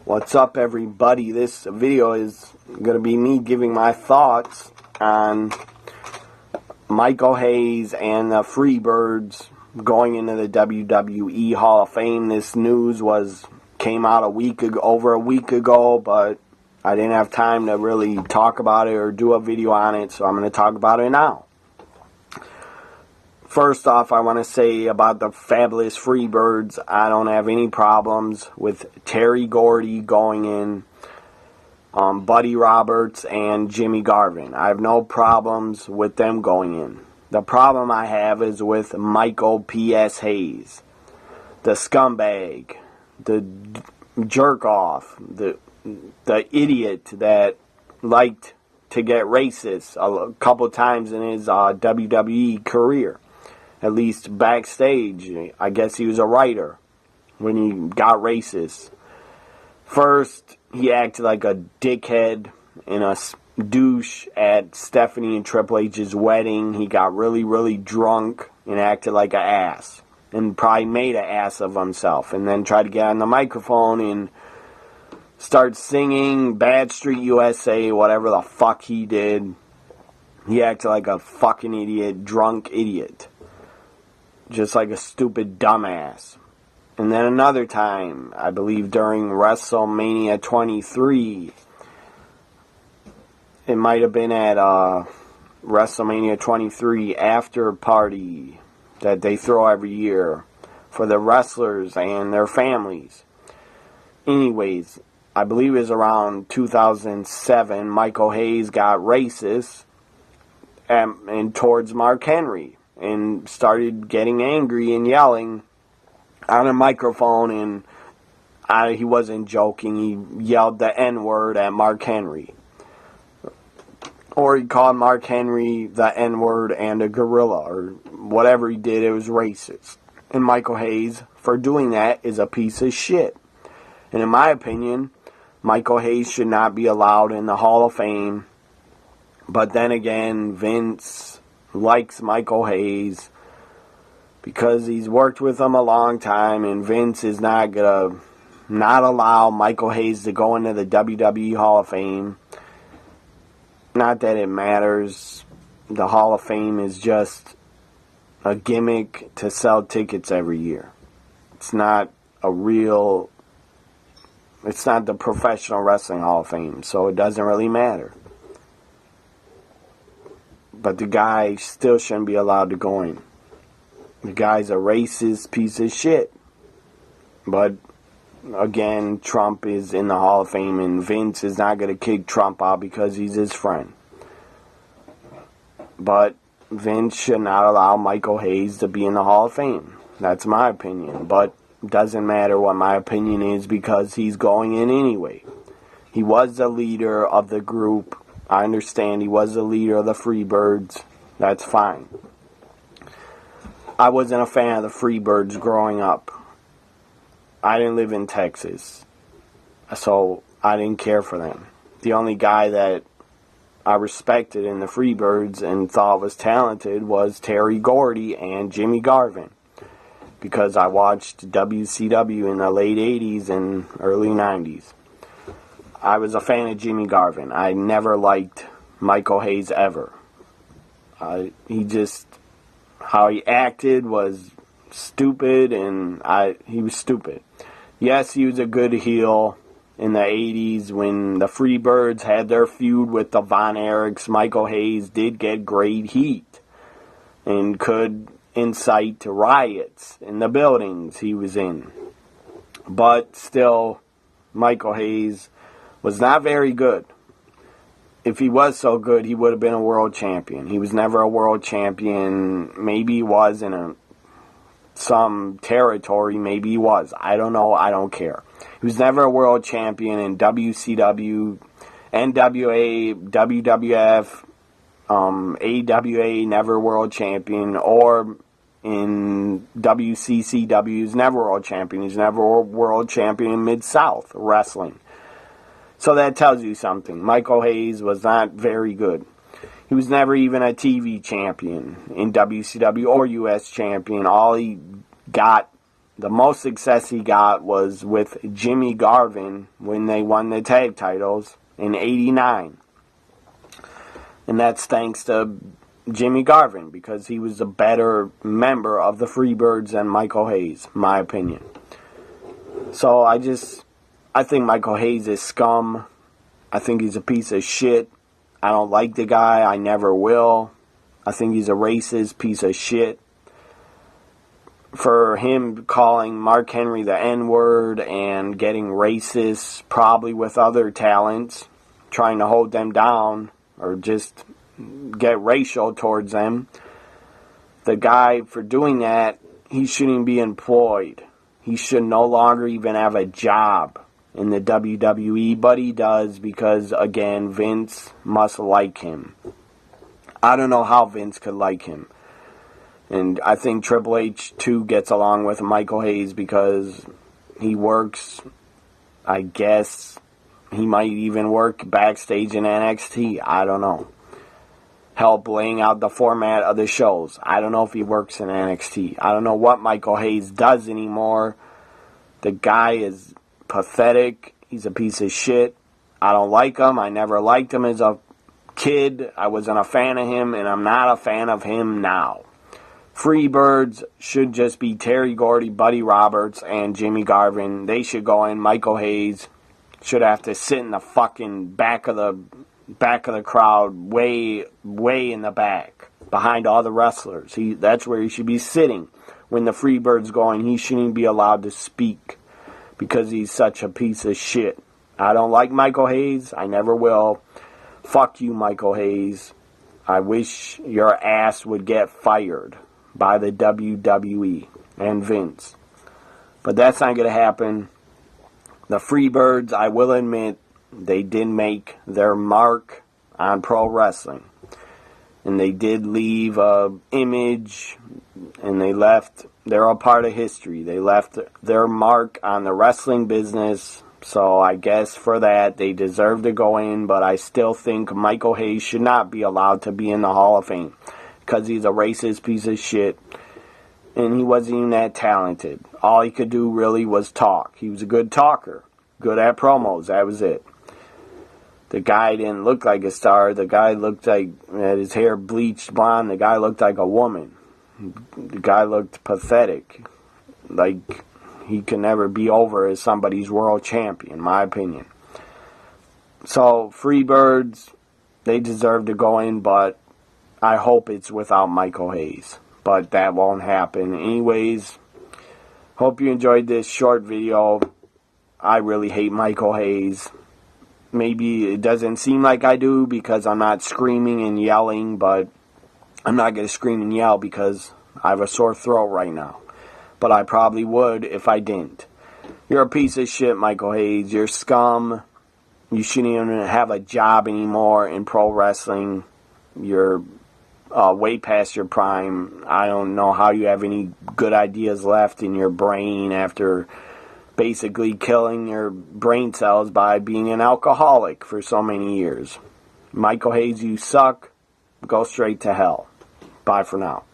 What's up, everybody? This video is going to be me giving my thoughts on Michael Hayes and the FreeBirds going into the WWE Hall of Fame. This news came out over a week ago, but I didn't have time to really talk about it or do a video on it, so I'm going to talk about it now. First off, I want to say about the fabulous FreeBirds, I don't have any problems with Terry Gordy going in, Buddy Roberts, and Jimmy Garvin. I have no problems with them going in. The problem I have is with Michael P.S. Hayes, the scumbag, the jerk-off, the idiot that liked to get racist a couple times in his WWE career. At least backstage, I guess he was a writer when he got racist. First, he acted like a dickhead and a douche at Stephanie and Triple H's wedding. He got really, really drunk and acted like an ass. And probably made an ass of himself. And then tried to get on the microphone and start singing Bad Street USA, whatever the fuck he did. He acted like a fucking idiot, drunk idiot. Just like a stupid dumbass. And then another time, I believe during WrestleMania 23, it might have been at WrestleMania 23 after party that they throw every year for the wrestlers and their families. Anyways, I believe it was around 2007, Michael Hayes got racist and towards Mark Henry. And started getting angry and yelling on a microphone, and he wasn't joking. He yelled the N-word at Mark Henry. Or he called Mark Henry the N-word and a gorilla, or whatever he did, it was racist. And Michael Hayes, for doing that, is a piece of shit. And in my opinion, Michael Hayes should not be allowed in the Hall of Fame. But then again, Vince likes Michael Hayes because he's worked with him a long time, and Vince is not gonna not allow Michael Hayes to go into the WWE Hall of Fame. Not that it matters. The Hall of Fame is just a gimmick to sell tickets every year. It's not the Professional Wrestling Hall of Fame, so it doesn't really matter. But the guy still shouldn't be allowed to go in. The guy's a racist piece of shit. But, again, Trump is in the Hall of Fame, and Vince is not going to kick Trump out because he's his friend. But Vince should not allow Michael Hayes to be in the Hall of Fame. That's my opinion. But it doesn't matter what my opinion is because he's going in anyway. He was the leader of the group. I understand he was the leader of the FreeBirds. That's fine. I wasn't a fan of the FreeBirds growing up. I didn't live in Texas, so I didn't care for them. The only guy that I respected in the FreeBirds and thought was talented was Terry Gordy and Jimmy Garvin, because I watched WCW in the late 80s and early 90s. I was a fan of Jimmy Garvin. I never liked Michael Hayes ever. How he acted was stupid, and he was stupid. Yes, he was a good heel in the 80s when the FreeBirds had their feud with the Von Erichs. Michael Hayes did get great heat and could incite riots in the buildings he was in. But still, Michael Hayes was not very good. If he was so good, he would have been a world champion. He was never a world champion. Maybe he was in some territory. Maybe he was. I don't know. I don't care. He was never a world champion in WCW, NWA, WWF, AWA, never world champion, or in WCCW, he was never world champion. He's never world champion in Mid-South Wrestling. So that tells you something. Michael Hayes was not very good. He was never even a TV champion in WCW or US champion. All he got the most success he got was with Jimmy Garvin when they won the tag titles in '89. And that's thanks to Jimmy Garvin, because he was a better member of the FreeBirds than Michael Hayes, my opinion. So I think Michael Hayes is scum. I think he's a piece of shit. I don't like the guy. I never will. I think he's a racist piece of shit. For him calling Mark Henry the N-word and getting racist, probably with other talents, trying to hold them down or just get racial towards them. The guy, for doing that, he shouldn't be employed. He should no longer even have a job in the WWE, but he does because, again, Vince must like him. I don't know how Vince could like him. And I think Triple H, too, gets along with Michael Hayes because he works, I guess, he might even work backstage in NXT. I don't know. Help laying out the format of the shows. I don't know if he works in NXT. I don't know what Michael Hayes does anymore. The guy is pathetic. He's a piece of shit. I don't like him. I never liked him as a kid. I wasn't a fan of him, and I'm not a fan of him now. FreeBirds should just be Terry Gordy, Buddy Roberts, and Jimmy Garvin. They should go in. Michael Hayes should have to sit in the fucking back of the crowd, way in the back, behind all the wrestlers. That's where he should be sitting. When the FreeBirds going, he shouldn't be allowed to speak because he's such a piece of shit. I don't like Michael Hayes. I never will. Fuck you, Michael Hayes. I wish your ass would get fired by the WWE and Vince. But that's not going to happen. The FreeBirds, I will admit, they did make their mark on pro wrestling. And they did leave an image, and they're a part of history. They left their mark on the wrestling business, so I guess for that they deserve to go in, but I still think Michael Hayes should not be allowed to be in the Hall of Fame because he's a racist piece of shit, and he wasn't even that talented. All he could do really was talk. He was a good talker, good at promos, that was it. The guy didn't look like a star. The guy looked like, had his hair bleached blonde. The guy looked like a woman. The guy looked pathetic. Like he could never be over as somebody's world champion, in my opinion. So, FreeBirds, they deserve to go in, but I hope it's without Michael Hayes. But that won't happen. Anyways, hope you enjoyed this short video. I really hate Michael Hayes. Maybe it doesn't seem like I do because I'm not screaming and yelling, but I'm not going to scream and yell because I have a sore throat right now. But I probably would if I didn't. You're a piece of shit, Michael Hayes. You're scum. You shouldn't even have a job anymore in pro wrestling. You're way past your prime. I don't know how you have any good ideas left in your brain after basically killing your brain cells by being an alcoholic for so many years. Michael Hayes, you suck. Go straight to hell. Bye for now.